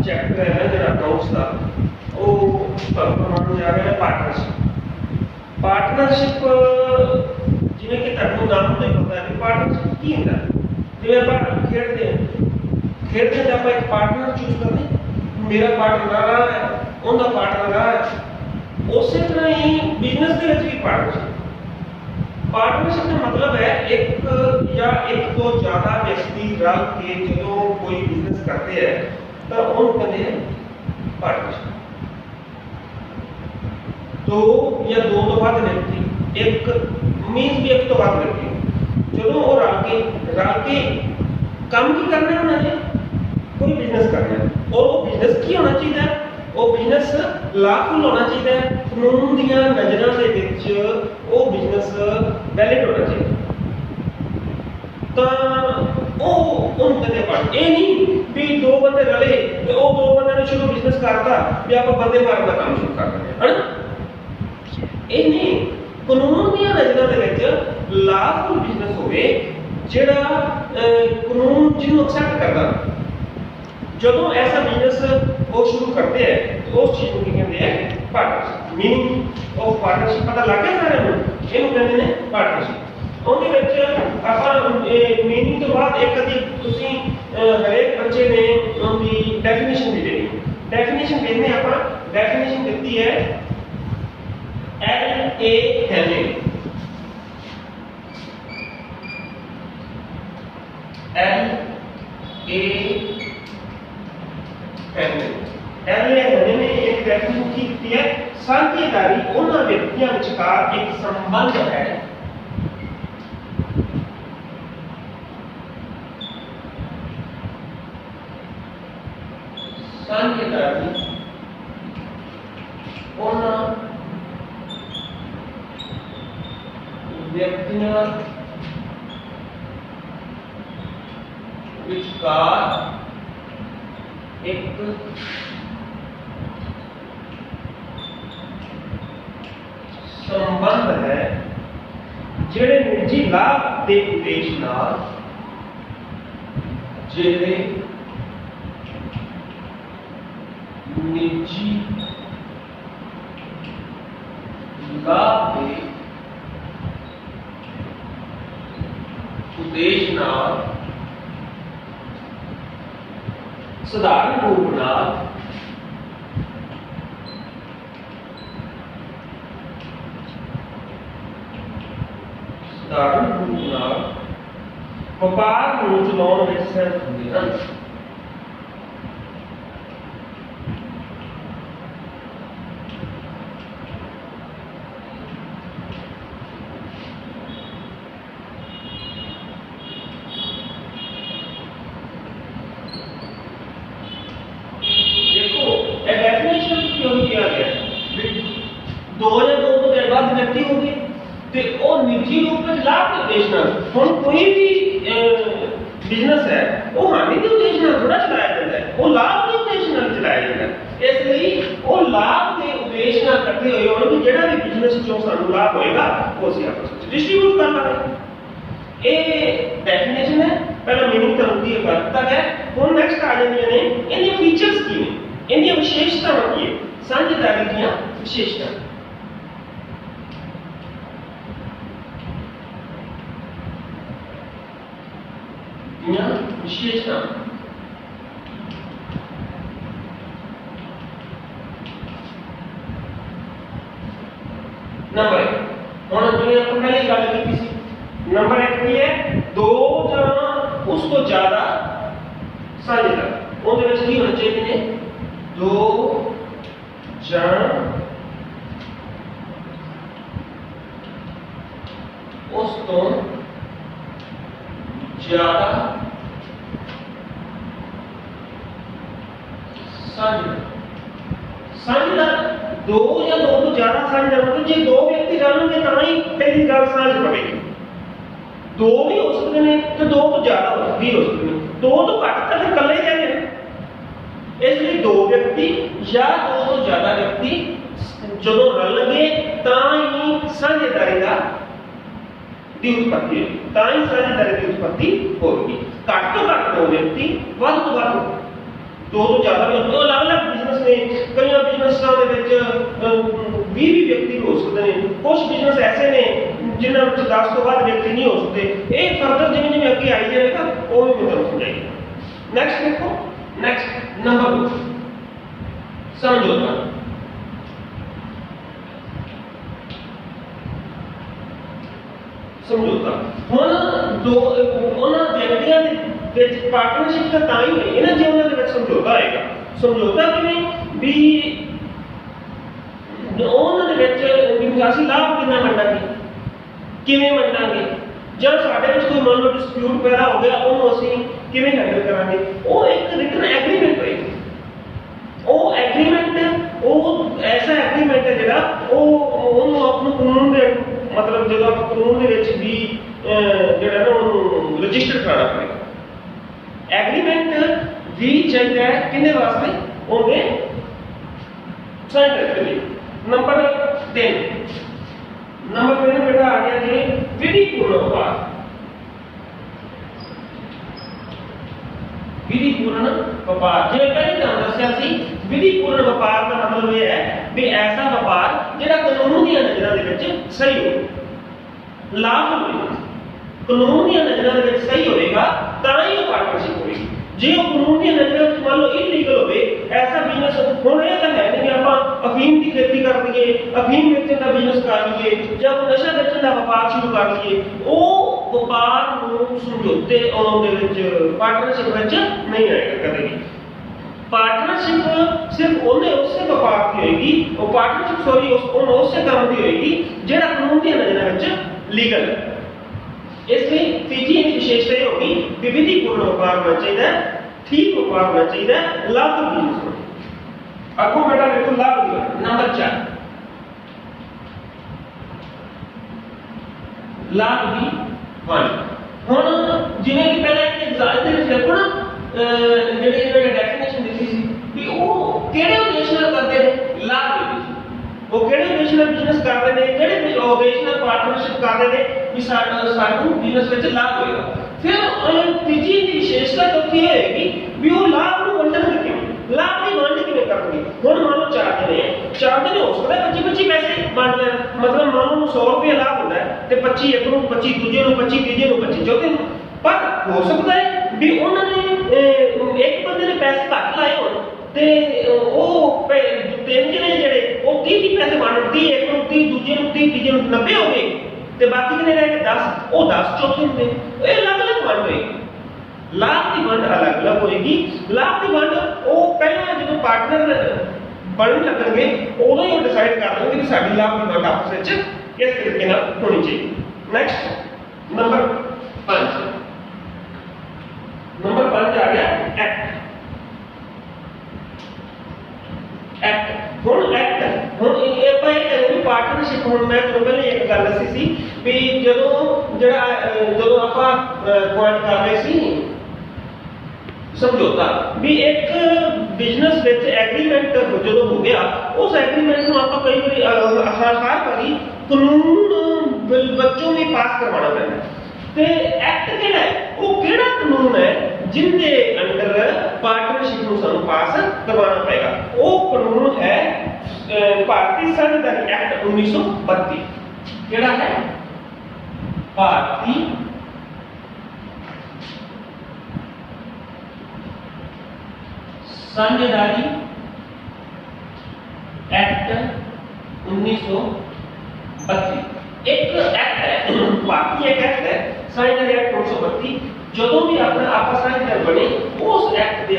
Chapter है जो accounts का वो परमाणु जा रहा है पार्टनरशिप जिवें कि तुहानूं नाम तो ही पता है कि पार्टनरशिप की होंदा जिवें आपां खेडदे तो आपां एक पार्टनर चूज करदे मेरा पार्टनर आ रहा है उनका पार्टनर आ रहा है उस तरह ही बिजनेस के भी पार्टनरशिप का मतलब है एक या एक तो ज्यादा व्यक्ति रल के जो कोई बिजनेस करते हैं तो उन कहते हैं पार्टनरशिप दो या दो तो बाद व्यक्ति एक मीन्स भी एक तो बाद व्यक्ति जो वो रल के काम की करना है उन्होंने कोई बिजनेस करना है और वो बिजनेस की होना चाहिए वो बिजनेस लाभफुल होना चाहिए कानून दियां नज़रां दे विच वो बिजनेस वैलिड होना चाहिए तो वो उन कहते पार्ट ये नहीं भी दो बंदे रले तो वो दो बंदे ने शुरू बिजनेस करता भी आप बंदे मारन का काम शुरू कर देंगे है ना ये नहीं कानून दियां नज़रां दे विच लाभफुल बिजनेस होवे जेड़ा कानून जिन्हों एक्सेप्ट करता जदों ऐसा बिजनेस वो शुरू करते हैं तो उस चीज को कहते हैं पार्टनरशिप मीनिंग ऑफ पार्टनरशिप पता लग गया सारे को ਇਹਨੂੰ ਕਹਿੰਦੇ ਨੇ ਪਾਰਟਨਰशिप ਉਹਦੇ ਵਿੱਚ ਆਪਾਂ मीनिंग ਤੋਂ ਬਾਅਦ ਇੱਕ ਦੀ ਤੁਸੀਂ ਹਰੇਕ ਬੱਚੇ ਨੇ ਉਹਦੀ ਡੈਫੀਨੇਸ਼ਨ ਵੀ ਦੇਣੀ ਡੈਫੀਨੇਸ਼ਨ ਦੇਣੇ ਆਪਾਂ ਡੈਫੀਨੇਸ਼ਨ ਦਿੱਤੀ ਹੈ LA ਹੈਵਿੰਗ ने एक डेफिनेशन की दी है साझेदारी उन्हां व्यक्तियों विचकार एक संबंध है साझेदारी उन्हां व्यक्तियों विचकार एक संबंध है जेड़े निजी लाभ के उद्देश्य नाल जेड़े निजी लाभ के उद्देश्य नाल साधारण रूप नाल व्यापार ਨੂੰ ਚਲਾਉਣ ਵਿੱਚ ਸਹਾਇਕ ਹੁੰਦੇ ਹਨ देखो ਇਹ ਡੈਫੀਨੇਸ਼ਨ ਕਿਉਂ किया गया दो या दो तो बाद व्यक्ति होंगे ਤੇ ਉਹ ਨਿੱਜੀ ਰੂਪ ਵਿੱਚ ਲਾਭ ਦੇ ਉਦੇਸ਼ ਨਾਲ ਹੁਣ ਕੋਈ ਵੀ ਬਿਜ਼ਨਸ ਹੈ ਉਹ ਹਾਨੀ ਦੇ ਉਦੇਸ਼ ਨਾਲ ਥੋੜਾ ਚਲਾਇਆ ਜਾਂਦਾ ਹੈ ਉਹ ਲਾਭ ਦੇ ਉਦੇਸ਼ ਨਾਲ ਚਲਾਇਆ ਜਾਂਦਾ ਹੈ ਇਸ ਲਈ ਉਹ ਲਾਭ ਦੇ ਉਦੇਸ਼ ਨਾਲ ਇਕੱਠੇ ਹੋਏ ਹੋਣ ਕਿ ਜਿਹੜਾ ਵੀ ਬਿਜ਼ਨਸ ਚੋਂ ਸਾਨੂੰ ਲਾਭ ਹੋਏਗਾ ਉਹ ਅਸੀਂ ਆਪਸ ਵਿੱਚ ਡਿਸਟ੍ਰੀਬਿਊਟ ਕਰ ਲਾਂਗੇ ਇਹ ਡੈਫੀਨੇਸ਼ਨ ਹੈ ਪਹਿਲਾਂ मीनिंग ਤਾਂ ਹੁੰਦੀ ਹੈ ਵਰਤ ਤੱਕ ਹੈ ਹੁਣ ਨੈਕਸਟ ਆ ਜਾਂਦੀਆਂ ਨੇ ਇਹਦੀਆਂ ਫੀਚਰਸ ਕੀ ਨੇ ਇਹਦੀਆਂ ਵਿਸ਼ੇਸ਼ਤਾਵਾਂ ਕੀ ਹੈ ਸਾਂਝੇਦਾਰੀ ਦੀਆਂ ਵਿਸ਼ੇਸ਼ਤਾਵਾਂ विशेषता नंबर एक और जो अपन पहले गल की थी नंबर एक की है दो या उसको ज्यादा साझेदार ਉਹਦੇ ਵਿੱਚ ਕੀ ਹੋਣਾ ਚਾਹੀਦੇ ਨੇ दो ਜਾਂ ਉਸ ਤੋਂ ज्यादा साझेदार दो या दो तो ज्यादा साझेदार मतलब जे दो व्यक्ति जानेंगे तो ही पहली गल साझ पवेगी दो भी हो सकते हैं तो दो तो ज्यादा भी हो सकते हैं दो तो घट तो फिर कल्ले जाएंगे इसलिए दो व्यक्ति या दो तो ज्यादा व्यक्ति जो रलणगे तो ही साझेदारी का दी उत्पत्ति होगी साझेदारी की उत्पत्ति होगी घट तो घट दो व्यक्ति वध तो वध दो तो ज़्यादा भी होते अलग अलग बिजनेस ने कई बिजनेसां दे विच 20 व्यक्ति हो सकते हैं कुछ बिजनेस ऐसे ने जिन्हां विच 10 तो बाद व्यक्ति नहीं हो सकते ये फर्दर जिवें जिवें अगे आई जाएगा वो भी मैं तुहानूं समझाइए नेक्स्ट देखो नेक्स्ट नंबर 2 समझौता समझौता हुण दो उन्हां व्यक्तियों के पार्टनरशिप का तां ही है ना जे उन्हां दे विच समझौता आएगा समझौता किवें भी उन्हां दे विच भी असीं लाभ किन्ना वंडांगे किवें वंडांगे जब साडे विच कोई मान लो डिस्प्यूट पैदा हो गया उन्होंने असीं किवें हैंडल करांगे वो एक रिटन एग्रीमेंट होएगी वो एग्रीमेंट वो ऐसा एग्रीमेंट है जिहड़ा वो उन्होंने अपने कानून दे मतलब जो आप कानून दे विच भी जिहड़ा ना उन्होंने रजिस्टर कराना पड़ेगा एग्रीमेंट भी चाहिए है किन्ने वास्ते उनके साइन करने लिए नंबर 3 बेटा आ गया जी विधिपूर्ण व्यापार विधिपूर्ण व्यापार जो पहले तुहानूं दस्सिया सी विधिपूर्ण व्यापार का मतलब यह है भी ऐसा व्यापार जिहड़ा कानून दी नज़रां दे विच सही हो लाभ होवे कानून दी नज़रां दे विच सही होएगा तां ही वो पार्टनरशिप होएगी जे वो कानून दी नज़रां विच मान लो इलीगल होवे ऐसा बिजनेस हुण ये तां है नहीं कि आपां अफीम की खेती कर दीए अफीम बेचण का बिजनेस कर लीए जां नशा बेचण का व्यापार शुरू कर लीए वो व्यापार नूं समझौते दे विच पार्टनरशिप विच नहीं आएगा कदे भी पार्टनरशिप सिर्फ उन्हें उससे व्यापार की होगी वो पार्टनरशिप सॉरी उससे काम की होगी जिहड़ा कानून दी नज़रां विच लीगल है इसलिए तीजी विशेषता ये होगी विधिपूर्ण व्यापार होना चाहिए ठीक व्यापार होना चाहिए लाभ बिजनेस अगो बेटा देखो लाभ नंबर 4 लाभ भी वन हुण जिवें कि पहले एक एग्जाम दे विच देखो ना जेहड़ी इन्होंने डेफिनेशन दी सी भी वो किहड़े उद्देश नाल करदे ने लाभ बिजनेस वो किहड़े उद्देश नाल बिजनेस करदे ने किहड़े उद्देश नाल पार्टनरशिप करदे ने भी सानू बिजनेस विच लाभ होएगा फिर तीजी विशेषता चौथी होएगी भी वो लाभ नूं वंडणगे किवें लाभ दी वंड किवें करनगे हुण मान लो 4 जने हो सकदा 25 पैसे वंड लैण मतलब मान लो 100 रुपया लाभ हुंदा है ते 25 एक नूं 25 दूजे नूं 25 तीजे नूं 25 चौथे नूं पर हो सकदा है भी उन्हां ने एक बंदे ने पैसे घट लाए होण ते ਉਹ ਤਿੰਨ ਜਣੇ ਜਿਹੜੇ ਉਹ 30 ਪੈਸੇ ਵੰਡ 30 ਇੱਕ ਨੂੰ 30 ਦੂਜੇ ਨੂੰ 30 ਤੀਜੇ ਨੂੰ 90 ਹੋ ਗਏ ਤੇ ਬਾਕੀ ਕਿੰਨੇ ਰਹਿ ਗਏ 10 ਉਹ 10 ਚੌਥੇ ਹੁੰਦੇ ਇਹ ਅਲੱਗ-ਅਲੱਗ ਵੰਡ ਹੋਏਗੀ ਲਾਭ ਦੀ ਵੰਡ ਅਲੱਗ-ਅਲੱਗ ਹੋਏਗੀ ਲਾਭ ਦੀ ਵੰਡ ਉਹ ਪਹਿਲਾਂ ਜਦੋਂ ਪਾਰਟਨਰ ਬਣਨ ਲੱਗਣਗੇ ਉਦੋਂ ਹੀ ਉਹ ਡਿਸਾਈਡ ਕਰ ਲੈਣਗੇ ਕਿ ਸਾਡੀ ਲਾਭ ਦੀ ਵੰਡ ਆਪਸ ਵਿੱਚ ਕਿਸ ਤਰੀਕੇ ਨਾਲ ਹੋਣੀ ਚਾਹੀਦੀ ਨੈਕਸਟ ਨੰਬਰ 5 ਆ ਗਿਆ ਐਕਟ एक्ट हुण एक्ट हुण ये ਆਪਾਂ ਇਹ ਕਹਿੰਦੇ ਪਾਰਟਨਰਸ਼ਿਪ ਹੁਣ ਮੈਂ ਤੁਹਾਨੂੰ ਪਹਿਲੇ ਇੱਕ ਗੱਲ ਦੱਸੀ ਸੀ ਵੀ ਜਦੋਂ ਆਪਾਂ ਪੁਆਇੰਟ ਕਰ ਰਹੇ ਸੀ ਸਮਝੌਤਾ ਵੀ ਇੱਕ ਬਿਜ਼ਨਸ ਵਿੱਚ ਐਗਰੀਮੈਂਟ ਜਦੋਂ ਹੋ ਗਿਆ ਉਸ ਐਗਰੀਮੈਂਟ ਨੂੰ ਆਪਾਂ ਕਈ ਵਾਰੀ ਹਰ ਵਾਰੀ ਕਾਨੂੰਨ ਬੱਚੋਂ ਵੀ ਪਾਸ ਕਰਵਾਉਣਾ ਪੈਂਦਾ ਤੇ ਐਕਟ ਕਿਹੜਾ ਹੈ ਉਹ ਕਿਹੜਾ ਕਾਨੂੰਨ ਹੈ जिनके अंडर पार्टनरशिप को सानू पास करवाना पड़ेगा वो कानून है भारतीय संविधान एक्ट 1932 केड़ा है भारतीय संविधान एक्ट 1932 एक एक्ट है भारतीय एक्ट है संविधान एक्ट 1932 ਜਦੋਂ ਵੀ ਆਪਣਾ ਆਪਸ ਵਿੱਚ ਬਣੇ ਉਸ ਐਕਟ ਦੇ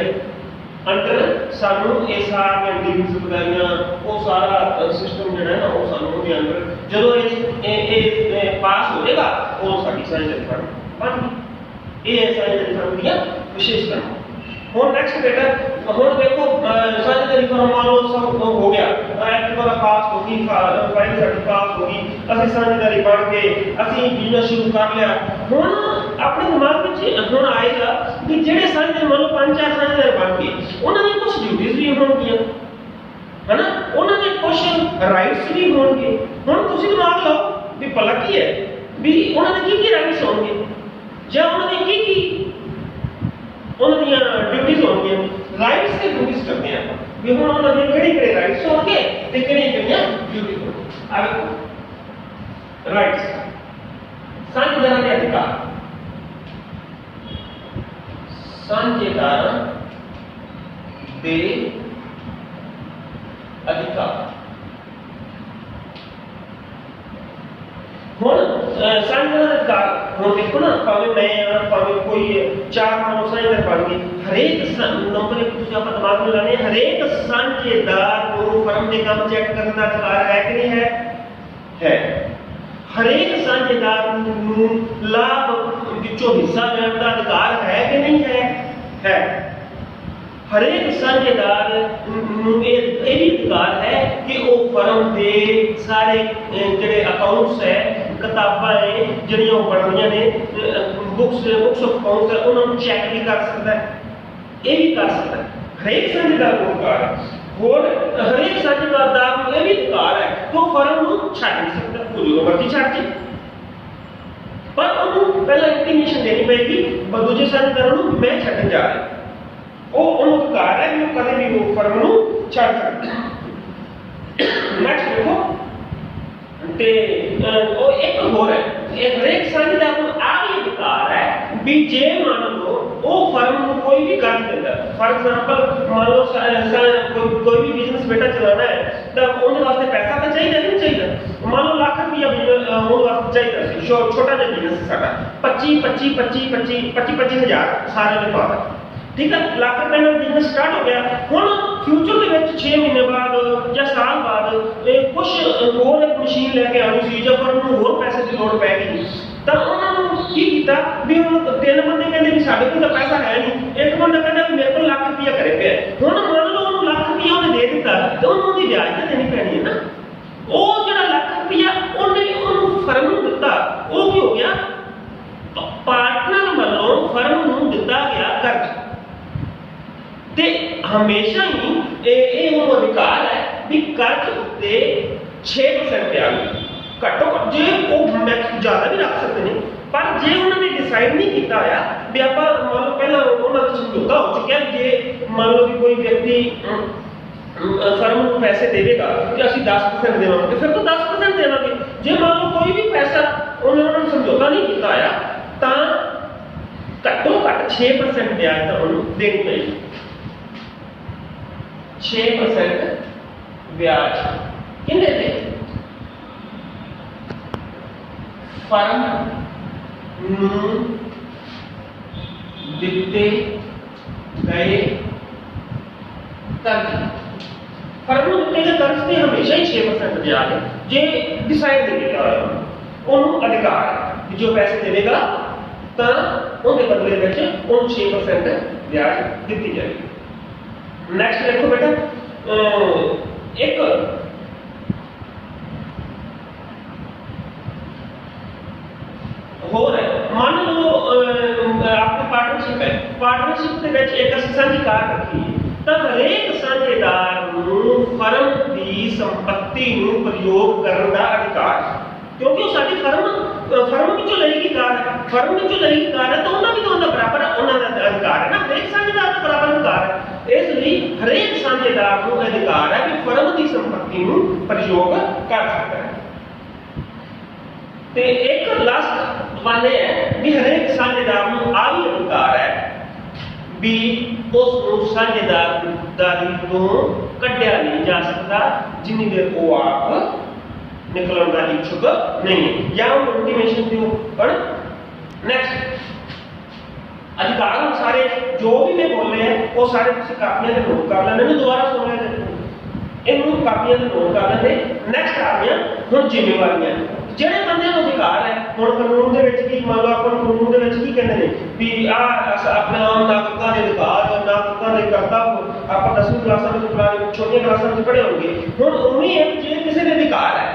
ਅੰਡਰ ਸਾਨੂੰ ਇਹ ਸਾਰੀਆਂ ਡੀਲਿੰਗਸ ਬਤਾਈਆਂ ਉਹ ਸਾਰਾ ਸਿਸਟਮ ਜਿਹੜਾ ਨਾ ਉਹ ਸਾਨੂੰ ਉਹਦੇ ਅੰਡਰ ਜਦੋਂ ਇਹ ਪਾਸ ਹੋ ਜਾਏਗਾ ਉਹ ਸਾਡੀ ਸਾਇੰਸ ਫਰਮ ਬਣ ਗਈ ਇਹ ਸਾਇੰਸ ਫਰਮ ਦੀਆਂ ਵਿਸ਼ੇਸ਼ਤਾਵਾਂ ਹੁਣ ਨੈਕਸਟ ਬੇਟਾ ਹੁਣ ਦੇਖੋ ਸਾਇੰਸ ਦੀ ਫਰਮ ਮਾਲੋ ਸਭ ਹੋ ਗਿਆ ਐਕਟ ਦਾ ਪਾਸ ਹੋ ਗਈ ਫਾਈਲ ਸਾਡੀ ਪਾਸ ਹੋ ਗਈ ਅਸੀਂ ਸਾਂਝੇਦਾਰੀ ਬਣ ਕੇ ਅਸੀਂ ਬਿਜ਼ਨਸ ਸ਼ੁਰੂ ਕਰ ਲਿਆ ਹੁਣ ਆਪਣੇ ਦਿਮਾਗ ਵਿੱਚ ਹੁਣ ਆਏਗਾ ਕਿ ਜਿਹੜੇ ਸਾਂਝੇਦਾਰ ਮੰਨ ਲਓ 5-4 ਸਾਂਝੇਦਾਰ ਬਣ ਗਏ ਉਹਨਾਂ ਦੀਆਂ ਕੁਝ ਡਿਊਟੀਆਂ ਵੀ ਹੋਣਗੀਆਂ ਹੈਨਾ ਉਹਨਾਂ ਦੇ ਕੁਝ ਰਾਈਟਸ ਵੀ ਹੋਣਗੇ ਹੁਣ ਤੁਸੀਂ ਦਿਮਾਗ ਲਾਓ ਵੀ ਭਲਾ ਕੀ ਹੈ ਵੀ ਉਹਨਾਂ ਦੇ ਕੀ ਰਾਈਟਸ ਹੋਣਗੇ ਜਾਂ ਉਹਨਾਂ ਦੇ ਕੀ ਉਹਨਾਂ ਦੀਆਂ ਡਿਊਟੀਆਂ ਹੋਣਗੀਆਂ ਰਾਈਟਸ ਦੇ डिस्कस करते हैं भी हुण उन्हां दे किहड़े राइट्स होणगे ते किहड़ियां ड्यूटी होणगी। आ देखो राइट्स साझेदारां दे अधिकार साझेदारां दे अधिकार हुण साझेदारां दे अधिकार हुण देखो ना भावें मैं भावें कोई चार मानो साझेदार बन गए हरेक नंबर एक तुसीं आपां दिमाग में लाने हरेक साझेदार नूं फर्म दे काम चेक करने का अधिकार है कि नहीं है हरेक साझेदार नूं लाभ विचों हिस्सा लेने का अधिकार है कि नहीं है हरेक साझेदार नूं ये भी अधिकार है कि वो फर्म के सारे जिहड़े अकाउंट्स है किताबां है जिहड़ियां बन रही ने बुक्स ऑफ अकाउंट्स है उन्होंने चेक भी कर सकता है ये भी कर सकता है हरेक साझेदार को अधिकार है और हरेक साझेदार का ये भी अधिकार है कि वो फर्म नूं छड्ड नहीं सकता वो जो मर्जी छड्ड जे पर उन्होंने पहला इंटीमेशन देनी पड़ेगी दूजे साझेदार नूं मैं छड्डण जा रहा वो अधिकार है कि कभी भी वो फर्म नूं छड्ड सकता नेक्स्ट देखो ते ओ एक होर है एक हरेक साझेदार नूं आ भी अधिकार है भी जे मान लो वो फर्म नूं कोई भी कर देता फॉर एग्जांपल मान लो कोई भी बिजनेस बेटा चलाना है तो उनके वास्ते पैसा तो चाहिए नहीं चाहिए मान लो लाख रुपया उनके वास्ते चाहिए छोटा जिहा बिजनेस साडा 25 हज़ार सारे ने पा ठीक है लाख रुपए में बिजनेस स्टार्ट हो गया हुण फ्यूचर के विच 6 महीने बाद या साल बाद कुछ होर एक मशीन लेके आनी सी जब फर्म नूं होर पैसे की लोड़ पैगी तो उन्होंने की किया भी तीन बंदे कहते भी साढ़े को पैसा है नहीं एक बंदा कहता भी मेरे को लाख रुपया करे पे हुण मान लो उन्होंने लाख रुपया उन्हें दे दिता तो उन्होंने ब्याज तो देनी पैनी है ना वो जो लाख रुपया उन्हें फर्म नूं दिता वो की हो गया पार्टनर वालों फर्म नूं दिता गया कर्ज ते हमेशा ही ये अधिकार है भी कर्ज उत्ते 6% ब्याज घट्टो घट जे वो ज्यादा भी रख सकते हैं पर जे उन्होंने डिसाइड नहीं किया होया भी आपां मान लो पहला उन्होंने समझौता हो चुका है जे मान लो कि कोई व्यक्ति फर्म को पैसे देगा कि असं 10% देवांगे फिर तो 10% देवांगे जे मान लो कोई भी पैसा उन्होंने समझौता नहीं किया होया तां घट्टो घट 6% ब्याज तो उन्होंने देनी पड़ेगी 6% ब्याज किन्ने दे फर्म नूं दिते गए कर्ज फर्म नूं दिते गए कर्ज ते हमेशा ही 6% ब्याज है जे डिसाइड नहीं किया उन्होंने अधिकार है जो पैसे देगा तो उनके बदले में 6% ब्याज दी जाएगी। नेक्स्ट देखो बेटा एक हो रहा है मान लो आपकी पार्टनरशिप है पार्टनरशिप के विच एक साझी कार रखी है तो हरेक साझेदार नूं फर्म की संपत्ति नूं प्रयोग करने का अधिकार क्योंकि वो साडी फर्म विचों लई कार है फर्म विचों लई कार है तो उन्हां भी तो उनका बराबर उन्हां दा अधिकार है ना हरेक साझेदार का बराबर अधिकार है इसलिए हरेक साझेदार को अधिकार है कि फर्म की संपत्ति नूं प्रयोग कर सकता है ते एक लास्ट वन है भी हरेक साझेदार नूं आ भी अधिकार है भी उस साझेदारी तो कढ़िया नहीं जा सकता जिन्नी देर वो आप निकलने का इच्छुक नहीं है या इंटीमेशन दो पर नेक्स्ट अधिकार सारे जो भी मैं बोल रहे हैं वो सारे कापियां नोट कर लेने दोबारा सुन लेने इन कापियां नोट कर लेने नेक्स्ट आ गया हुण जिम्मेवारियां ਜਿਹੜੇ ਬੰਦੇ ਨੂੰ ਅਧਿਕਾਰ ਹੈ ਹੁਣ ਕਾਨੂੰਨ ਦੇ ਵਿੱਚ ਕੀ ਮੰਨ ਲਓ ਆਪਾਂ ਕਾਨੂੰਨ ਦੇ ਵਿੱਚ ਕੀ ਕਹਿੰਦੇ ਨੇ ਵੀ ਆ ਆਪਣੇ ਆਮ ਨਾਗਰਿਕਾਂ ਦੇ ਅਧਿਕਾਰ ਨਾਗਰਿਕਾਂ ਦੇ ਕਰਤੱਵ ਆਪਾਂ 10ਵੀਂ ਕਲਾਸਾਂ ਵਿੱਚ ਪੁਰਾਣੀ ਛੋਟੀਆਂ ਕਲਾਸਾਂ ਵਿੱਚ ਪੜ੍ਹੇ ਹੋਣਗੇ ਹੁਣ ਉਵੇਂ ਹੈ ਕਿ ਜੇ ਕਿਸੇ ਦੇ ਅਧਿਕਾਰ ਹੈ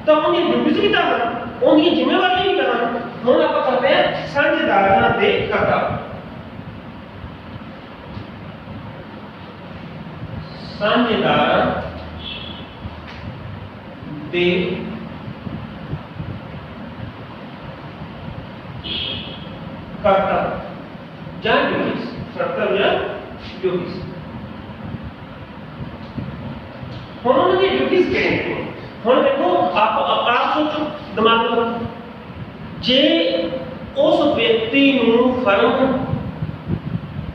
ਤਾਂ ਉਹਦੀਆਂ ਡਿਊਟੀਆਂ ਵੀ ਕਰਨਾ ਉਹਦੀਆਂ ਜ਼ਿੰਮੇਵਾਰੀਆਂ ਵੀ ਕਰਨਾ ਹੁਣ ਆਪਾਂ ਕਰਦੇ ਹਾਂ ਸਾਂਝੇਦਾਰਾਂ ਦੇ ਕਰਤੱਵ ਸਾਂਝੇਦਾਰਾਂ ਦੇ कर्तव्य या ड्यूटीज कर्तव्य ड्यूटीज ਹੁਣ ਉਹਨਾਂ ਦੀ ਡਿਊਟੀਆਂ ਕਿਹੜੀਆਂ ਨੇ? ਹੁਣ ਦੇਖੋ ਆਪ ਸੋਚੋ ਦਿਮਾਗ ਨਾਲ, ਜੇ ਉਸ ਵਿਅਕਤੀ ਨੂੰ ਫਰਮ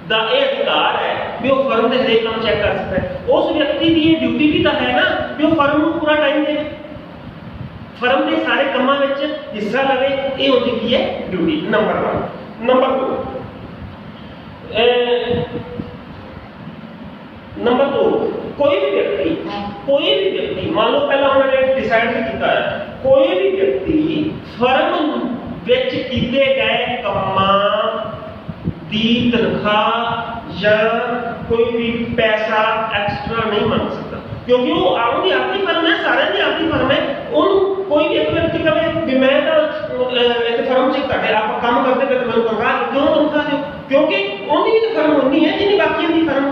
ਦਾ ਇਹ ਅਧਿਕਾਰ ਹੈ ਵੀ ਉਹ ਫਰਮ ਦੇ ਹਰੇਕ ਕੰਮ ਚੈੱਕ ਕਰ ਸਕਦਾ ਹੈ, ਉਸ ਵਿਅਕਤੀ ਦੀ ਇਹ ਡਿਊਟੀ ਵੀ ਤਾਂ ਹੈ ਨਾ ਵੀ ਉਹ ਫਰਮ ਨੂੰ ਪੂਰਾ ਟਾਈਮ ਦੇਵੇ, ਫਰਮ ਦੇ ਸਾਰੇ ਕੰਮਾਂ ਵਿੱਚ ਹਿੱਸਾ ਲਵੇ। ਇਹ ਉਹਦੀ ਕੀ ਹੈ? ਡਿਊਟੀ। ਨੰਬਰ 1। ਨੰਬਰ 2 ਕੋਈ ਵੀ ਵਿਅਕਤੀ ਮੰਨ ਲਓ ਪਹਿਲਾਂ ਉਹਨਾਂ ਨੇ ਡਿਸਾਈਡ ਕੀਤਾ ਹੈ ਕੋਈ ਵੀ ਵਿਅਕਤੀ ਫਰਮ ਵਿੱਚ ਕੀਤੇ ਗਏ ਕੰਮਾਂ ਦੀ ਤਨਖਾਹ ਜਾਂ ਕੋਈ ਵੀ ਪੈਸਾ ਐਕਸਟਰਾ ਨਹੀਂ ਮੰਗ ਸਕਦਾ, ਕਿਉਂਕਿ ਉਹ ਆਪਣੀ ਆਪਣੀ ਫਰਮ ਹੈ, ਸਾਰਿਆਂ ਦੀ ਆਪਣੀ ਫਰਮ ਹੈ। ਉਹਨੂੰ ਕੋਈ ਇੱਕ ਵਿਅਕਤੀ ਕਹੇ ਵੀ ਮੈਂ ਤਾਂ ਇੱਥੇ ਫਰਮ 'ਚ ਤੁਹਾਡੇ ਆਪ ਕੰਮ ਕਰਦੇ ਪਏ ਮੈਨੂੰ ਤਨਖਾਹ ਕਿਉਂ ਤਨਖਾਹ ਦਿਓ, ਕਿਉਂਕਿ ਉਹਦੀ ਵੀ ਤਾਂ ਫਰਮ ਉਨੀ ਹੈ ਜਿੰਨੀ ਬਾਕੀਆਂ ਦੀ ਫਰਮ।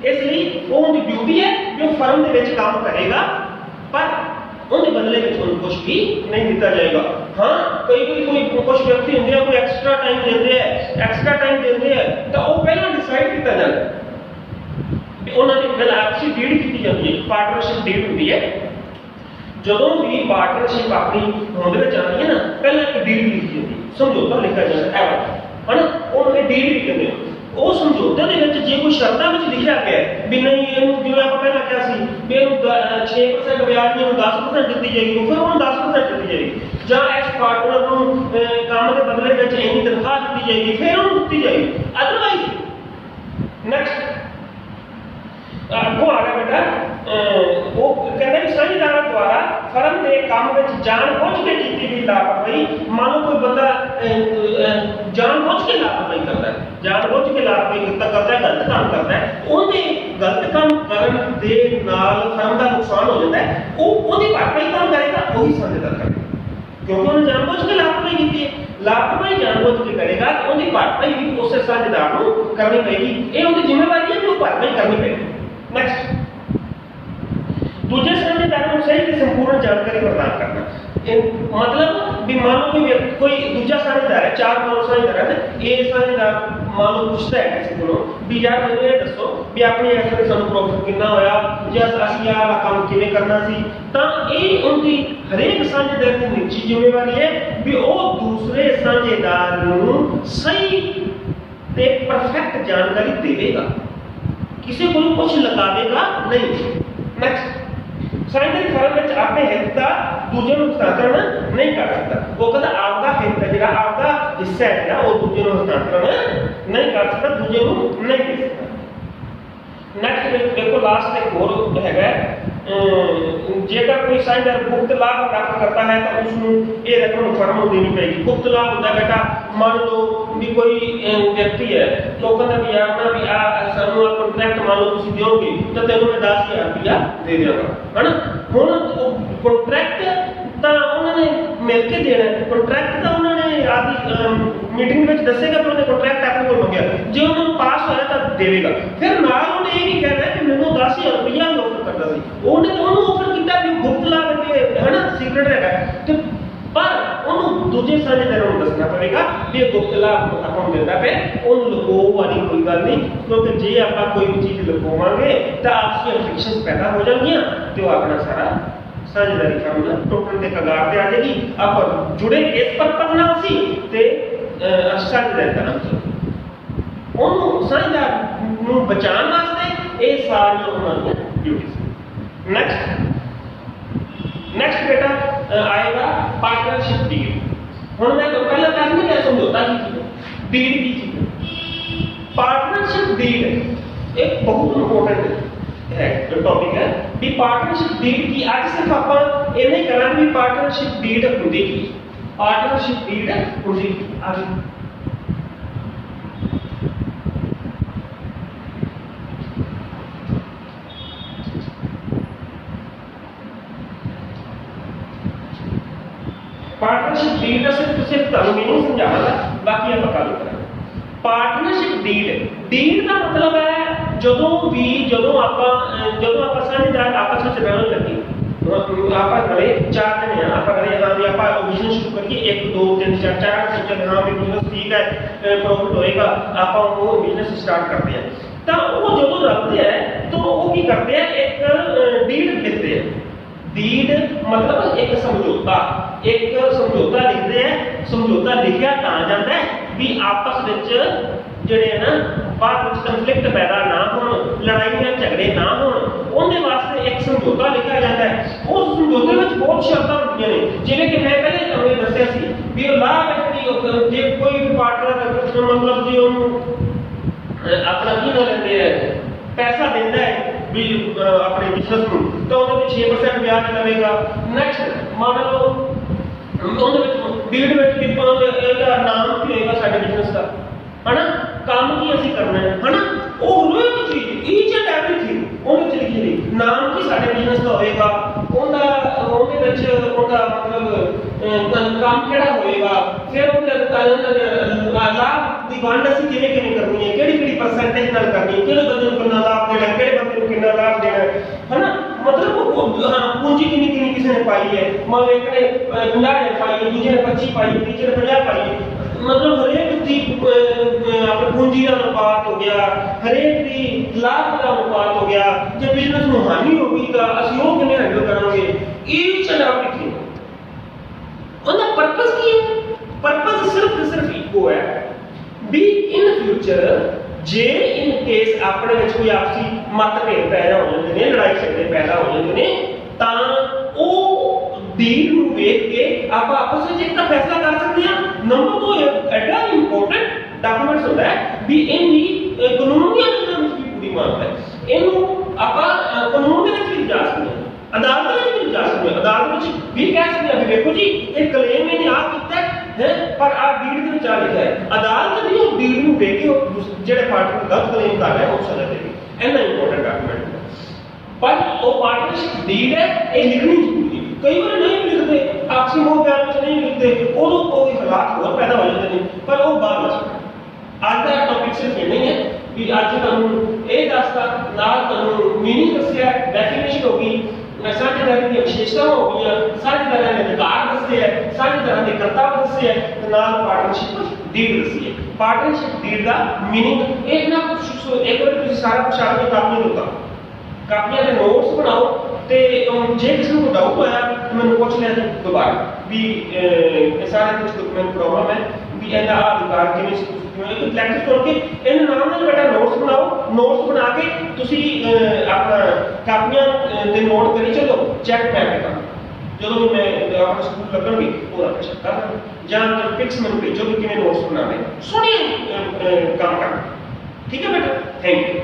ਇਸ ਲਈ ਉਹਦੀ ਡਿਊਟੀ ਹੈ ਕਿ ਉਹ ਫਰਮ ਦੇ ਵਿੱਚ ਕੰਮ ਕਰੇਗਾ, ਪਰ ਉਹਦੇ ਬਦਲੇ ਵਿੱਚ ਉਹਨੂੰ ਕੁਝ ਵੀ ਨਹੀਂ ਦਿੱਤਾ ਜਾਏਗਾ। ਹਾਂ ਕੋਈ ਕੁਝ ਵਿਅਕਤੀ ਹੁੰਦੇ ਆ ਕੋਈ ਐਕਸਟਰਾ ਟਾਈਮ ਦਿੰਦੇ ਆ ਤਾਂ ਉਹ ਪਹਿਲਾਂ ਡਿਸਾਈਡ ਕੀਤਾ ਜਾਂਦਾ, ਉਹਨਾਂ ਦੀ ਪਹਿਲਾਂ ਆਪਸੀ ਡੀਡ ਕੀਤੀ ਜਾਂਦੀ ਹੈ, ਪਾਰਟਨਰਸ਼ਿਪ ਡੀਡ ਹੁੰਦੀ ਹੈ। ਜਦੋਂ ਵੀ ਪਾਰਟਨਰਸ਼ਿਪ ਆਪਣੀ ਹੋਂਦ ਵਿੱਚ ਆਉਂਦੀ ਹੈ ਨਾ, ਪਹਿਲਾਂ ਇੱਕ ਡੀਡ ਲਿਖੀ ਜਾਂਦੀ ਹੈ, ਸਮਝੌਤਾ ਲਿਖਿਆ ਜਾਂਦਾ ਹੈ ਉਹਨੂੰ ਇਹ ਡੀਡ ਵੀ ਕਹਿੰਦੇ ਆ। ਉਹ ਸਮਝੌਤੇ ਦੇ ਵਿੱਚ ਜੇ ਕੋਈ ਸ਼ਰਤਾਂ ਵਿੱਚ ਲਿਖਿਆ ਗਿਆ ਵੀ ਨਹੀਂ ਇਹਨੂੰ, ਜਿਵੇਂ ਆਪਾਂ ਪਹਿਲਾਂ ਕਿਹਾ ਸੀ ਵੀ ਇਹਨੂੰ 6% ਵਿਆਜ ਨੂੰ 10% ਦਿੱਤੀ ਜਾਏਗੀ, ਫਿਰ ਉਹਨੂੰ 10% ਦਿੱਤੀ ਜਾਏਗੀ, ਜਾਂ ਇਸ ਪਾਰਟਨਰ ਨੂੰ ਕੰਮ ਦੇ ਬਦਲੇ ਵਿੱਚ ਇੰਨੀ ਤਨਖਾਹ ਦਿੱਤੀ ਜਾਏਗੀ, ਫਿਰ ਉਹਨੂੰ ਦਿੱਤੀ ਜਾਏਗੀ। ਅਦਰਵਾਈਜ਼ ਨੈਕਸਟ ਅੱਗੋਂ ਆ ਗਿਆ ਬੇਟਾ, ਉਹ ਕਹਿੰਦੇ ਵੀ ਸਾਂਝੇਦਾਰਾਂ ਦੁਆਰਾ ਫਰਮ ਦੇ ਕੰਮ ਵਿੱਚ ਜਾਣ-ਬੁੱਝ ਕੇ ਕੀਤੀ ਗਈ ਲਾਪਰਵਾਹੀ, ਮੰਨ ਲਓ ਕੋਈ ਬੰਦਾ ਜਾਣ-ਬੁੱਝ ਕੇ ਲਾਪਰਵਾਹੀ ਕਰਦਾ ਹੈ, ਗਲਤ ਕੰਮ ਕਰਦਾ ਹੈ, ਉਹਦੇ ਗਲਤ ਕੰਮ ਕਰਨ ਦੇ ਨਾਲ ਫਰਮ ਦਾ ਨੁਕਸਾਨ ਹੋ ਜਾਂਦਾ ਹੈ, ਉਹਦੀ ਭਰਪਾਈ ਕੌਣ ਕਰੇਗਾ? ਉਹੀ ਸਾਂਝੇਦਾਰ ਕਰੇਗਾ, ਕਿਉਂਕਿ ਉਹਨੇ ਜਾਣ-ਬੁੱਝ ਕੇ ਲਾਪਰਵਾਹੀ ਕੀਤੀ ਹੈ। ਲਾਪਰਵਾਹੀ ਜਾਣ-ਬੁੱਝ ਕੇ ਕਰੇਗਾ ਤਾਂ ਉਹਦੀ ਭਰਪਾਈ ਵੀ ਉਸੇ ਸਾਂਝੇਦਾਰ ਨੂੰ ਕਰਨੀ ਪਏਗੀ। ਇਹ ਉਹਦੀ ਜ਼ਿੰਮੇਵਾਰੀ ਹੈ ਕਿ ਉਹ ਭਰਪਾਈ ਕਰਨੀ ਪਏਗੀ। ਨੈਕਸਟ, ਦੂਜੇ ਸਾਂਝੇਦਾਰ ਨੂੰ ਸਹੀ ਤੇ ਸੰਪੂਰਨ ਜਾਣਕਾਰੀ ਪ੍ਰਦਾਨ ਕਰਨਾ। मतलब भी मान लो कोई दूसरा साझेदार है, चार मान लो साझेदार है, ये साझेदार मान लो पूछता है किसी को भी यार मैंने ये दसो भी अपने ऐसे सानू प्रॉफिट कितना होया या असली वाला काम किवें करना सी, तां ये उनकी हरेक साझेदार की निजी जिम्मेवारी है भी वो दूसरे साझेदार नूं सही ते परफेक्ट जानकारी देवेगा, किसी को कुछ लगावेगा नहीं। नेक्स्ट, साझेदारी फर्म में अपने हित का दूजे ਨੂੰ ਹਸਤਾਂਤरण नहीं कर सकता, वो कहता आपका हित है ਜਿਹੜਾ आपका हिस्सा है ਜਿਹੜਾ ਉਹ ਦੂਜੇ ਨੂੰ ਹਸਤਾਂਤरण नहीं कर सकता, दूजे ਨੂੰ नहीं दे सकता। नेक्स्ट देखो लास्ट एक और हैगा, जेकर कोई साझेदार गुप्त लाभ प्राप्त करता है तो उसको ये रकम फर्म को देनी पड़ेगी। गुप्त लाभ होता है बेटा, मान लो भी कोई व्यक्ति है तो कहता भी यार ना भी सानू कॉन्ट्रैक्ट मान लो तुम दोगे तो तेनों मैं 10,000 रुपया दे देगा, है ना। हुण कॉन्ट्रैक्ट तो उन्होंने मिल के देना, कॉन्ट्रैक्ट तो उन्होंने आदि मीटिंग में दसेगा कि उन्हें कॉन्ट्रैक्ट अपने को मंगया, जो उन्होंने पास होया तो देगा, फिर नाल उन्हें ये भी कहना है कि मैंने 10,000 रुपया भी ऑफर करता सी, उन्हें तो उन्होंने ऑफर किया भी गुप्त लाभ है ना, सीक्रेट है, तो पर उन्होंने दूसरे साझेदारों को दसना पड़ेगा भी ये गुप्त लाभ अपन देता पे उन लुको वाली कोई गल नहीं, क्योंकि जे आप कोई भी चीज़ लुकोवांगे तो आपसी फ्रिक्शन पैदा हो जाएंगी, तो अपना सारा साझेदारी फर्म टोटल के कगार पे आ जाएगी। आप जुड़े इस पर्पज नाल सी ते साझेदारी का नाम से उन्होंने साझेदार नूं बचाने वास्ते ये सारी उन्होंने ड्यूटीज। नेक्स्ट बेटा आएगा पार्टनरशिप डीड। हुण मैं पहले कहा क्या समझौता की चीज डीड की चीज, पार्टनरशिप डीड एक बहुत इंपॉर्टेंट है जो टॉपिक है भी पार्टनरशिप डीड की। आज सिर्फ आप ये नहीं करा भी पार्टनरशिप डीड होती की, पार्टनरशिप डीड होती आगे पार्टनरशिप डीड का सिर्फ तुहानू मीनिंग समझावांगा, बाकी आप गल करांगे। पार्टनरशिप डीड का मतलब है ਜਦੋਂ ਆਪਾਂ ਸਾਂਝੇਦਾਰ ਆਪਸ ਵਿੱਚ ਰਹਿਣ ਲੱਗੇ, ਆਪਾਂ ਕਰੇ ਚਾਰ ਜਣੇ ਆ, ਆਪਾਂ ਕਰੇ ਹਾਂ ਵੀ ਆਪਾਂ ਬਿਜ਼ਨਸ ਸ਼ੁਰੂ ਕਰੀਏ 1 2 3 4 ਚਾਰ ਚੱਲ ਹਾਂ ਵੀ ਬਿਜ਼ਨਸ ਠੀਕ ਹੈ ਪ੍ਰੋਫਿਟ ਹੋਏਗਾ, ਆਪਾਂ ਉਹ ਬਿਜ਼ਨਸ ਸਟਾਰਟ ਕਰਦੇ ਆ, ਤਾਂ ਉਹ ਜਦੋਂ ਰਲਦੇ ਆ तो वो की करते हैं, एक डीड लिखते हैं। डीड मतलब एक समझौता लिखते हैं। समझौता लिखिया तां जाता है भी आपस विच ਜਿਹੜੇ ਹੈ ਨਾ ਬਾਅਦ ਵਿੱਚ ਕੰਫਲਿਕਟ ਪੈਦਾ ਨਾ ਹੋਣ, ਲੜਾਈਆਂ ਝਗੜੇ ਨਾ ਹੋਣ, ਉਹਦੇ ਵਾਸਤੇ ਇੱਕ ਸਮਝੌਤਾ ਲਿਖਿਆ ਜਾਂਦਾ ਹੈ। ਉਸ ਸਮਝੌਤੇ ਵਿੱਚ ਬਹੁਤ ਸ਼ਰਤਾਂ ਹੁੰਦੀਆਂ ਨੇ, ਜਿਵੇਂ ਕਿ ਮੈਂ ਪਹਿਲੇ ਤੁਹਾਨੂੰ ਦੱਸਿਆ ਸੀ ਵੀ ਉਹ ਲਾਭ ਹੈ ਕਿ ਜੇ ਕੋਈ ਵੀ ਪਾਰਟਨਰ ਮਤਲਬ ਜੇ ਉਹਨੂੰ ਆਪਣਾ ਕੀ ਨਾ ਲੈਂਦੇ ਹੈ ਪੈਸਾ ਦਿੰਦਾ ਹੈ ਵੀ ਆਪਣੇ ਬਿਜ਼ਨਸ ਨੂੰ, ਤਾਂ ਉਹਦੇ ਵਿੱਚ 6% ਵਿਆਜ ਲਵੇਗਾ। ਨੈਕਸਟ ਮੰਨ ਲਓ ਉਹਦੇ ਵਿੱਚ ਡੀਡ ਵਿੱਚ ਇਹਦਾ ਨਾਮ ਕੀ ਹੋਏਗਾ ਸਾਡੇ ਬਿਜ਼ਨਸ ਦਾ, ਹਨਾ, ਕੰਮ ਕੀ ਅਸੀਂ ਕਰਨਾ ਹੈ, ਹਨਾ, ਉਹ ਹਰ ਇੱਕ ਚੀਜ਼ ਈਚ ਐਂਡ ਐਵਰੀਥਿੰਗ ਉਹਦੇ ਵਿੱਚ ਲਿਖੀ ਹੋਈ। ਨਾਮ ਕੀ ਸਾਡੇ ਬਿਜ਼ਨਸ ਦਾ ਹੋਏਗਾ, ਉਹਦੇ ਵਿੱਚ ਉਹਦਾ ਮਤਲਬ ਕੰਮ ਕਿਹੜਾ ਹੋਏਗਾ, ਫਿਰ ਉਹਦੇ ਲਾਭ ਦੀ ਵੰਡ ਅਸੀਂ ਕਿਵੇਂ ਕਰਨੀ ਹੈ, ਕਿਹੜੀ ਪਰਸੈਂਟੇਜ ਨਾਲ ਕਰਨੀ ਹੈ, ਕਿਹੜੇ ਬੰਦੇ ਨੂੰ ਕਿੰਨਾ ਲਾਭ ਦੇਣਾ, ਕਿਹੜੇ ਬੰਦੇ ਨੂੰ ਕਿੰਨਾ ਲਾਭ ਦੇਣਾ, ਹਨਾ, ਮਤਲਬ ਪੂੰਜੀ ਕਿੰਨੀ ਕਿਸੇ ਨੇ ਪਾਈ ਹੈ, ਮੰਨ ਲਓ ਇੱਕ ਨੇ 50,000 ਪਾਈ ਹੈ, ਦੂਜੇ ਨੇ 25 ਪਾਈ ਹੈ, ਤੀਜੇ ਨੇ 50 ਪਾਈ ਹੈ, मतलब हरेक की अपने पूंजी का अनुपात हो गया, हरेक की लाभ का अनुपात हो गया। जब बिजनेस में हानि होगी तो असं वो किमें हैंडल करेंगे, ईच एंड एवरीथिंग। उनका पर्पस की है, पर्पस सिर्फ इको है भी in future J in case अपने विच कोई आपसी मतभेद पैदा हो जाते हैं, लड़ाई झगड़े पैदा हो जाते हैं, तो वो डील ਨੂੰ ਵੇਖ ਕੇ ਆਪਾਂ ਆਪਸ ਵਿੱਚ ਇੱਕ ਤਾਂ ਫੈਸਲਾ ਕਰ ਸਕਦੇ ਹਾਂ। ਨੰਬਰ 2 ਐਡਾ ਇੰਪੋਰਟੈਂਟ ਡਾਕੂਮੈਂਟਸ ਹੁੰਦਾ ਹੈ ਵੀ ਇਹਦੀ ਕਾਨੂੰਨੀਆਂ ਦੇ ਵਿੱਚ ਵੀ ਪੂਰੀ ਮਾਨਤਾ ਹੈ। ਇਹਨੂੰ ਆਪਾਂ ਕਾਨੂੰਨ ਦੇ ਵਿੱਚ ਵੀ ਜਾ ਸਕਦੇ ਹਾਂ, ਅਦਾਲਤ ਦੇ ਵਿੱਚ ਵੀ ਜਾ ਸਕਦੇ ਹਾਂ, ਅਦਾਲਤ ਵਿੱਚ ਵੀ ਕਹਿ ਸਕਦੇ ਹਾਂ ਵੀ ਵੇਖੋ ਜੀ ਇਹ ਕਲੇਮ ਇਹਨੇ ਆ ਕੀਤਾ ਹੈ ਪਰ ਆ ਡੀਡ ਦੇ ਵਿੱਚ ਆ ਲਿਖਿਆ ਹੈ। ਅਦਾਲਤ ਵੀ ਉਹ ਡੀਡ ਨੂੰ ਵੇਖ ਕੇ ਜਿਹੜੇ ਪਾਰਟੀ ਗਲਤ ਕਲੇਮ ਕਰ ਰਿਹਾ ਉਹ ਸਜ਼ਾ ਦੇਗੀ। ਇੰਨਾ ਇੰਪੋਰਟੈਂਟ ਡਾਕੂਮੈਂਟ ਹੈ। पर वो पार्टनरशिप डीड है ये लिखनी जरूरी है। कई बार नहीं लिखते, आपसी मोह प्यार में नहीं लिखते, उदों कोई हालात और पैदा हो जाते हैं, पर वो बाद में आज का टॉपिक सिर्फ ये नहीं है कि आज कानून ये दसता नाल कानून मीनिंग दसिया, डेफिनेशन होगी, साझेदारी की विशेषतावां हो गई, साझेदारी के अधिकार दसते हैं, साझेदारी के कर्तव्य दसते हैं, तो नाल पार्टनरशिप डीड दसी है। पार्टनरशिप डीड का मीनिंग एक ना कुछ एक बार तुसीं सारा कुछ आपने काम नहीं होता, ਕਾਪੀਆਂ ਦੇ ਨੋਟਸ ਬਣਾਓ ਤੇ ਜੇ ਕਿਸੇ ਨੂੰ ਡਾਊਟ ਹੋਇਆ ਤਾਂ ਮੈਨੂੰ ਪੁੱਛ ਲਿਆ ਜੀ ਦੁਬਾਰਾ ਵੀ ਇਹ ਸਾਰੇ ਕੁਝ ਡਾਕੂਮੈਂਟ ਪ੍ਰੋਬਲਮ ਹੈ ਵੀ ਇਹਦਾ ਅਧਿਕਾਰ ਕਿਵੇਂ ਇੱਕ ਲੈਕਚਰ ਸੁਣ ਕੇ ਇਹਨਾਂ ਨਾਮ ਨਾਲ ਬੇਟਾ ਨੋਟਸ ਬਣਾਓ। ਨੋਟਸ ਬਣਾ ਕੇ ਤੁਸੀਂ ਆਪਣਾ ਕਾਪੀਆਂ ਦੇ ਨੋਟ ਕਰੀ ਚੱਲੋ, ਚੈੱਕ ਕਰ ਕੇ ਕੰਮ ਜਦੋਂ ਵੀ ਮੈਂ ਆਪਣਾ ਸਕੂਲ ਲੱਗਣਗੇ ਉਹਦਾ ਚੈੱਕ ਕਰਾਂਗਾ ਜਾਂ ਪਿਕਸ ਮੈਨੂੰ ਭੇਜੋ ਕਿ ਕਿਵੇਂ ਨੋਟਸ ਬਣਾਉਣੇ, ਸੋਹਣੇ ਕੰਮ ਕਰਨਾ। ਠੀਕ ਹੈ ਬੇਟਾ, ਥੈਂਕ ਯੂ।